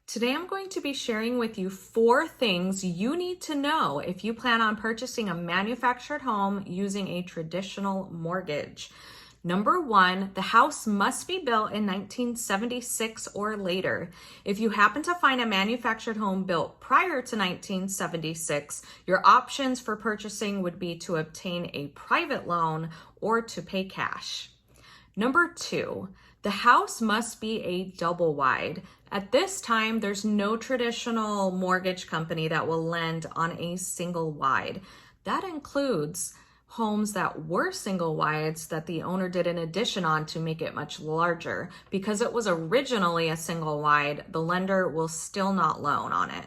Today I'm going to be sharing with you 4 things you need to know if you plan on purchasing a manufactured home using a traditional mortgage. Number 1, the house must be built in 1976 or later. If you happen to find a manufactured home built prior to 1976, your options for purchasing would be to obtain a private loan or to pay cash. Number 2, the house must be a double wide. At this time, there's no traditional mortgage company that will lend on a single wide. That includes homes that were single wides that the owner did an addition on to make it much larger. Because it was originally a single wide, the lender will still not loan on it.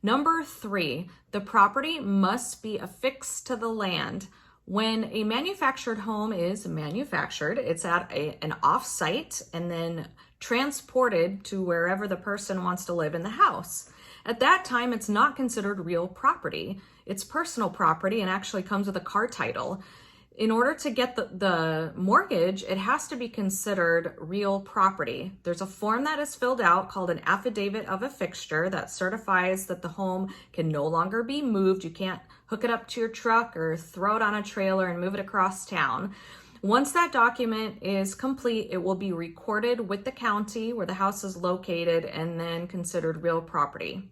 Number 3, the property must be affixed to the land. When a manufactured home is manufactured, it's at an off-site and then transported to wherever the person wants to live in the house. At that time, it's not considered real property. It's personal property and actually comes with a car title. In order to get the mortgage, it has to be considered real property. There's a form that is filled out called an affidavit of a fixture that certifies that the home can no longer be moved. You can't hook it up to your truck or throw it on a trailer and move it across town. Once that document is complete, it will be recorded with the county where the house is located and then considered real property.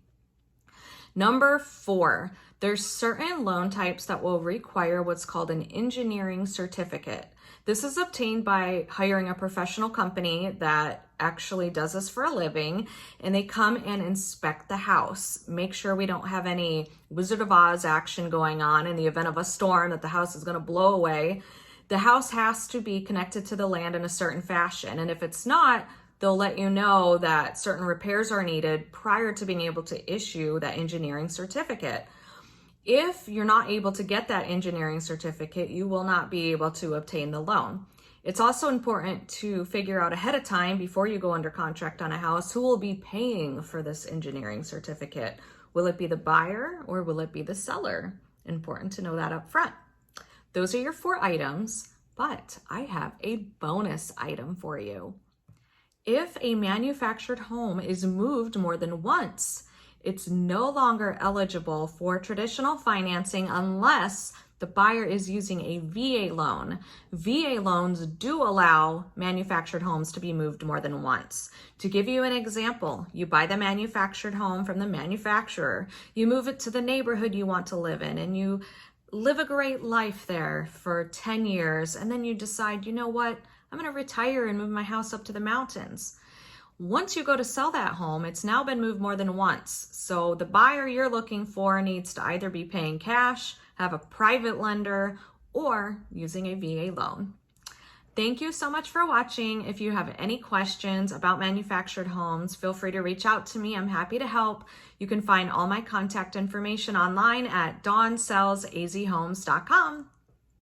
Number 4, there's certain loan types that will require what's called an engineering certificate. This is obtained by hiring a professional company that actually does this for a living, and they come and inspect the house. Make sure we don't have any Wizard of Oz action going on in the event of a storm that the house is going to blow away. The house has to be connected to the land in a certain fashion, and if it's not, they'll let you know that certain repairs are needed prior to being able to issue that engineering certificate. If you're not able to get that engineering certificate, you will not be able to obtain the loan. It's also important to figure out ahead of time before you go under contract on a house who will be paying for this engineering certificate. Will it be the buyer or will it be the seller? Important to know that up front. Those are your 4 items, but I have a bonus item for you. If a manufactured home is moved more than once, it's no longer eligible for traditional financing unless the buyer is using a VA loan. VA loans do allow manufactured homes to be moved more than once. To give you an example, you buy the manufactured home from the manufacturer, you move it to the neighborhood you want to live in, and you live a great life there for 10 years, and then you decide, you know what, I'm going to retire and move my house up to the mountains. Once you go to sell that home, it's now been moved more than once. So the buyer you're looking for needs to either be paying cash, have a private lender, or using a VA loan. Thank you so much for watching. If you have any questions about manufactured homes, feel free to reach out to me. I'm happy to help. You can find all my contact information online at dawnsellsazhomes.com.